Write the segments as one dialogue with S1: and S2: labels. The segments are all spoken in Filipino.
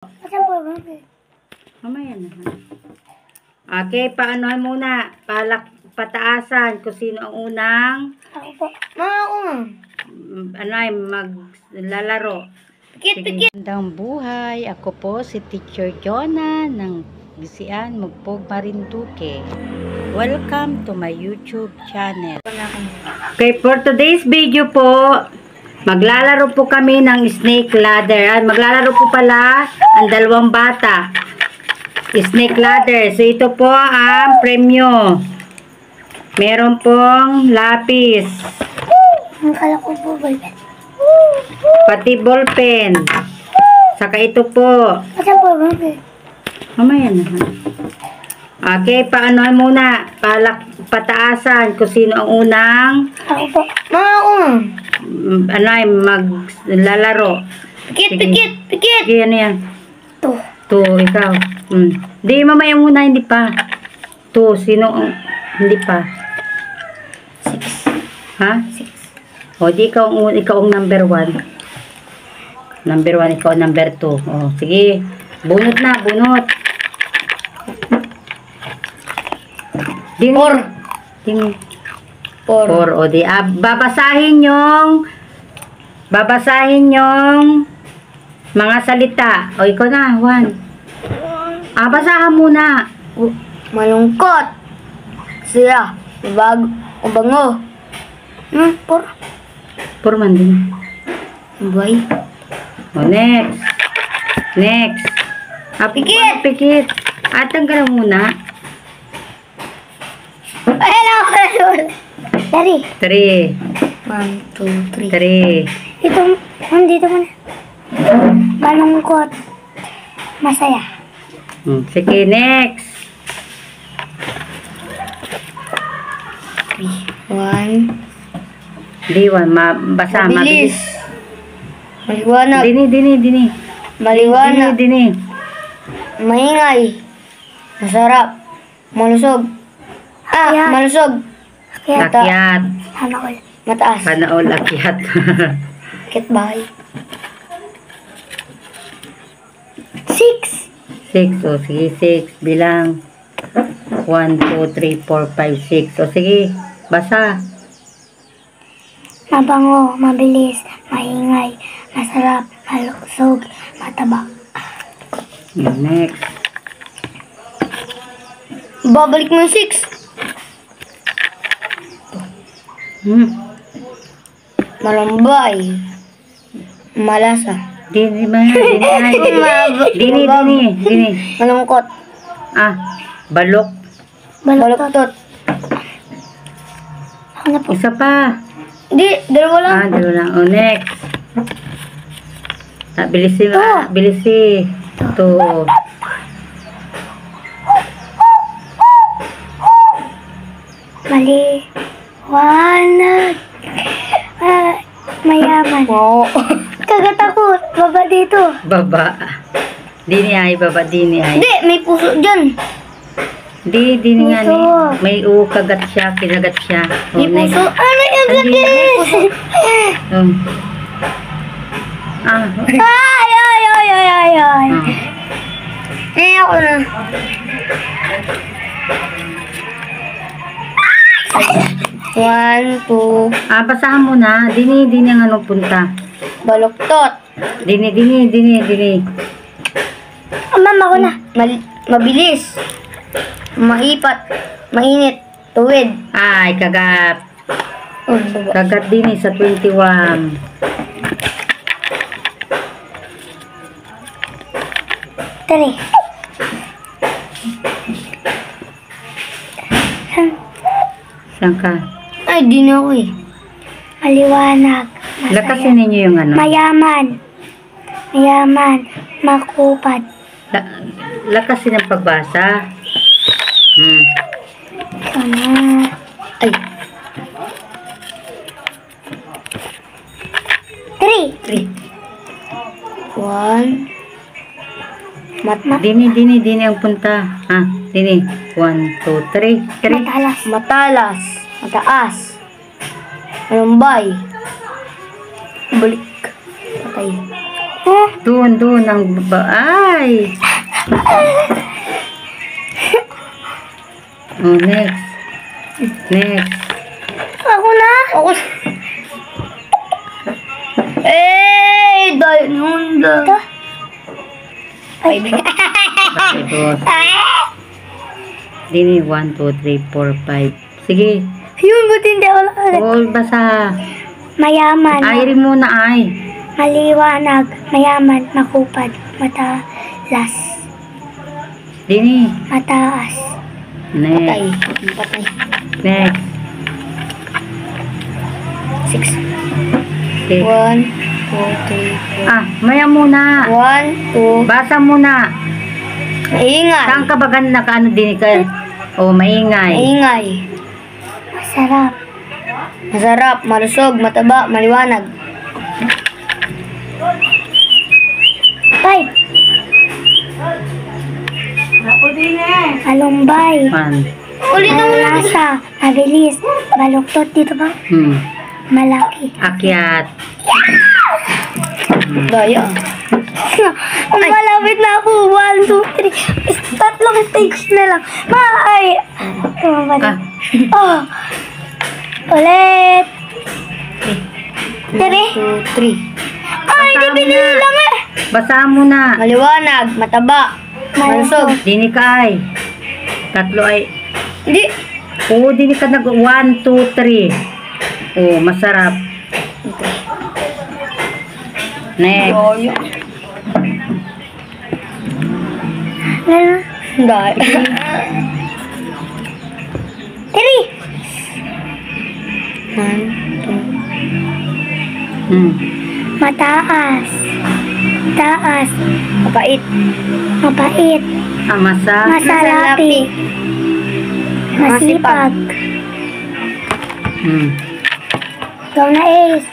S1: Asan po ba?
S2: Mamaya na. Okay, paanohan muna. Pataasan kung sino ang unang
S1: Ako po. Mga ako nga.
S2: ano ay maglalaro.
S1: Pikit.
S2: Magandang buhay. Ako po si Teacher Jonah ng Gisian Mugpog Marinduque. Welcome to my YouTube channel. Okay, for today's video po, maglalaro po kami ng snake ladder. Maglalaro po pala ang dalawang bata. Snake ladder. So, ito po ang premyo. Meron pong lapis.
S1: Ang kala ko po ba?
S2: Pati ballpen. Saka ito po.
S1: Asan po ba?
S2: Mamaya na. Okay, paanohan muna. Pataasan kung sino ang unang
S1: Ako po. Mga ako nga.
S2: ano ay maglalaro.
S1: Pikit.
S2: Sige, ano yan?
S1: To.
S2: Ikaw. Di, mamaya muna, hindi pa. Sino ang hindi pa?
S1: 6.
S2: Ha? 6. O, di ikaw ang number 1. Number 1, ikaw number 2. O, sige. Bunot na, bunot. Dini.
S1: 4.
S2: Dini.
S1: 4.
S2: 4. O, di. Babasahin yung mga salita. O, ikaw na, 1. Basahan muna.
S1: Malungkot. Siya. Ubango. 4.
S2: 4 man din.
S1: Boy.
S2: O, next. Pikit. Tanggalan muna.
S1: Hello. Dari.
S2: 3.
S1: 1, 2, 3.
S2: 3.
S1: Ito. Dito mo na. Malungkot. Masaya.
S2: Sige, next.
S1: 1.
S2: D1, basa, mabilis.
S1: Maliwanag.
S2: Dini.
S1: Maliwanag.
S2: Dini.
S1: Maingay. Masarap. Malusog. Malusog.
S2: Akyat.
S1: Mataas.
S2: Panaol, akyat.
S1: Akyat bahay. 6.
S2: 6. O, sige, 6. Bilang. 1, 2, 3, 4, 5, 6. O, sige, basa.
S1: Mabango, mabilis, maingay, masarap, malusog, mataba.
S2: Next.
S1: Babalik mo yung 6. Malambay. Malasa.
S2: Dini.
S1: Malungkot.
S2: Balok.
S1: Baluktot.
S2: Isa pa.
S1: Di, dalawa lang.
S2: Dalawa lang. O, next. Bilisin. Ito.
S1: Maliwanag. Mayaman.
S2: Oo.
S1: Kagatakot. Baba dito.
S2: Baba. Dini ay.
S1: Hindi, may puso dyan.
S2: Dini nga ni.
S1: Ito.
S2: May kagat siya. Kinagat siya. O,
S1: May
S2: next.
S1: puso. Ano yung sakit? Ay. Ako na. 1, 2.
S2: Basahan mo na. Dini ang ano punta.
S1: Baluktot.
S2: Dini.
S1: Mama ko na. Mabilis. Maipat. Mainit. Tuwid.
S2: Ay, kagat.
S1: Baba.
S2: Kagat din sa 21.
S1: Tari.
S2: Saan ka?
S1: Ay, di na ako eh. Maliwanag. Masaya.
S2: Lakasin ninyo yung ano.
S1: Mayaman. Makupad.
S2: Lakasin ang pagbasa.
S1: Sana. Ay. 3. 1.
S2: Dini ang punta. Dini. 1, 2, 3.
S1: Matalas. Mataas. Malumbay. Balik. Patay.
S2: Doon ang babae. Oh, next. Next.
S1: Ako na?
S3: Ako. Dahil nung
S1: Ito. Ay.
S2: Tapos, dini 1, 2, 3, 4, 5. Sige.
S1: Yun, buti hindi ako nakalit.
S2: All basa.
S1: Mayaman.
S2: Ay rin muna ay.
S1: Maliwanag. Mayaman. Makupad. Matalas.
S2: Dini.
S1: Mataas.
S2: Next.
S3: patay.
S2: Next.
S3: 6.
S2: Okay.
S3: 1, 2, 3, 4.
S2: Ah, maya muna.
S3: 1, 2.
S2: Basa muna.
S3: Maingay.
S2: Saan ka ba ganda ka ano din ka? Oh, maingay.
S3: Maingay.
S1: Masarap.
S3: Masarap, malusog, mataba, maliwanag.
S1: 5. Alumbay.
S2: 1.
S3: Ulit na muna.
S1: Malasa. Mabilis. Baluktot dito ba? Malaki.
S2: Akyat.
S3: Daya.
S1: Ang malapit na ako. 1, 2, 3. Tatlong stage na lang. Ay!
S2: Ah,
S1: Oh. Ulit. 3.
S3: 2, 3.
S1: Ay, di pinili lang eh.
S2: basa mo na.
S3: Maliwanag, mataba, malusog.
S2: Dini ka ay. Tatlo ay.
S3: Hindi.
S2: Oo, dini ka nag 1, 2, 3. Oh, masarap. Next.
S3: Daya. Daya.
S1: 3.
S3: 1, 2.
S1: Mataas. Taas.
S3: Mapait.
S1: Mapait. Masalapi. Masipag. Ikaw na Ace.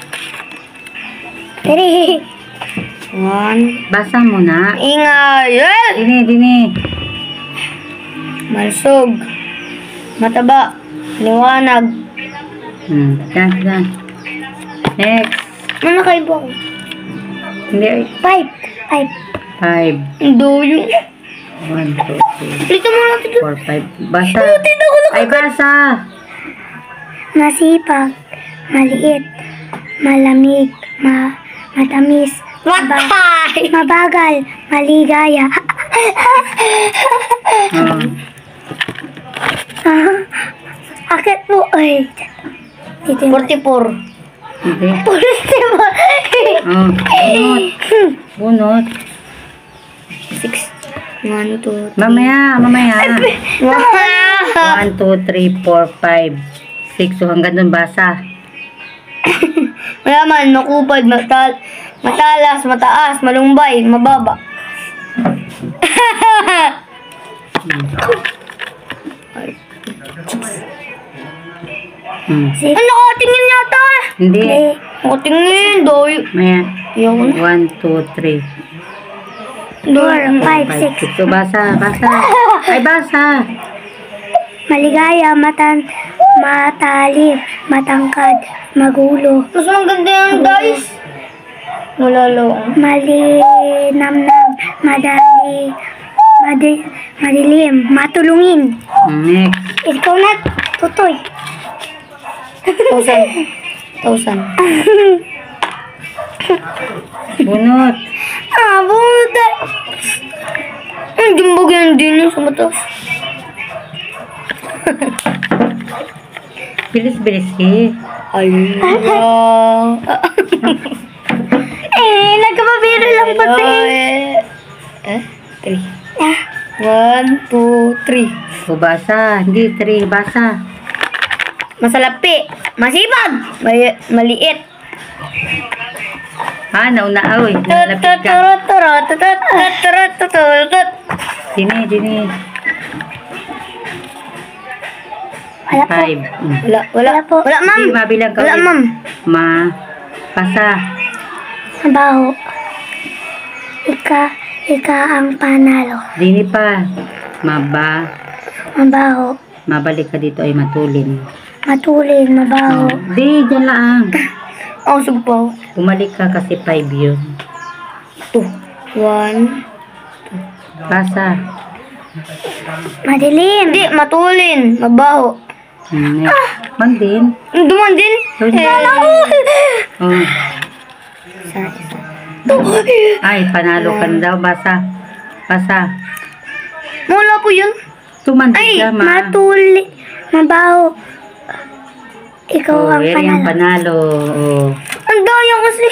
S1: 3.
S3: 1.
S2: Basa mo na.
S3: Ingay.
S2: Dini.
S3: Malusog. Mataba. Liwanag.
S2: Yan. Next.
S3: Ano kaibo ako?
S2: Hindi ay.
S1: 5.
S2: 5.
S3: Doyo.
S2: 1, 2, 3,
S3: Dito mo natin.
S2: 4, 5. Basa. Ay, basa.
S1: Masipag. Maliit. Malamig. Matamis.
S3: Matay!
S1: Mabagal. Maligaya. Akit mo. Ay. Dito yung
S3: 44.
S2: Hindi.
S1: Positibo.
S2: Bunot.
S3: 6. 1, 2, 3.
S2: Mamaya. 1, 2, 3, 4, 5, 6. So, hanggang dun basa.
S3: Mayaman, makupad, matalas, mataas, malumbay, mababa.
S1: Six.
S3: Ano ko tingin yata?
S2: Hindi.
S3: Ako tingin, doy.
S2: Maya.
S3: Ayaw na.
S2: 1, 2, 3,
S1: 4, 5, 6.
S2: 6. So, basa. Ay, basa.
S1: Maligaya, matalib, matangkad, magulo,
S3: Mas maganda yung guys. Malalo.
S1: malinamnam, madilim, matulungin.
S2: Next.
S1: Ikaw na, tutoy.
S3: 1,000.
S2: Bunot.
S1: Buda.
S3: Ang dimbog yan din sa mata.
S2: Bilis-bilis eh.
S3: Allah.
S1: Nagkababiro lang po sa
S3: 3.
S1: Ah,
S3: 1, 2, 3.
S2: O, basa. Hindi, 3. Basa.
S3: Masalapi. Masipag. Maliit.
S2: Nauna. Oy, nalapit ka. Dini.
S1: wala po.
S2: 5.
S3: Wala
S1: Wala po.
S3: Wala, ma'am.
S2: Hindi, mabilang ka
S3: Wala,
S2: ulit.
S3: ma'am.
S2: Basa.
S1: Mabaho. Ika ang panalo.
S2: Dini pa.
S1: Mabaho.
S2: Mabalik ka dito ay matulin.
S1: Matulin, mabaho.
S2: Di, dyan lang.
S3: Ang sugpaw.
S2: Umalik ka kasi 5 yun.
S3: 1.
S2: Basa.
S1: Madilim.
S3: Hindi, matulin. Mabaho.
S2: Next. Man din.
S3: Duman din.
S2: Oh.
S3: Isa, isa.
S2: Ay, panalo ka na daw. Basa. Basa.
S3: Mula po yun.
S2: Tumandi
S1: Ay,
S2: ka, ma.
S1: matuli. Mabaho. Ikaw
S2: Oh,
S1: ang
S2: yan yung
S1: panalo.
S2: panalo. Oh.
S3: Ang daya kasi.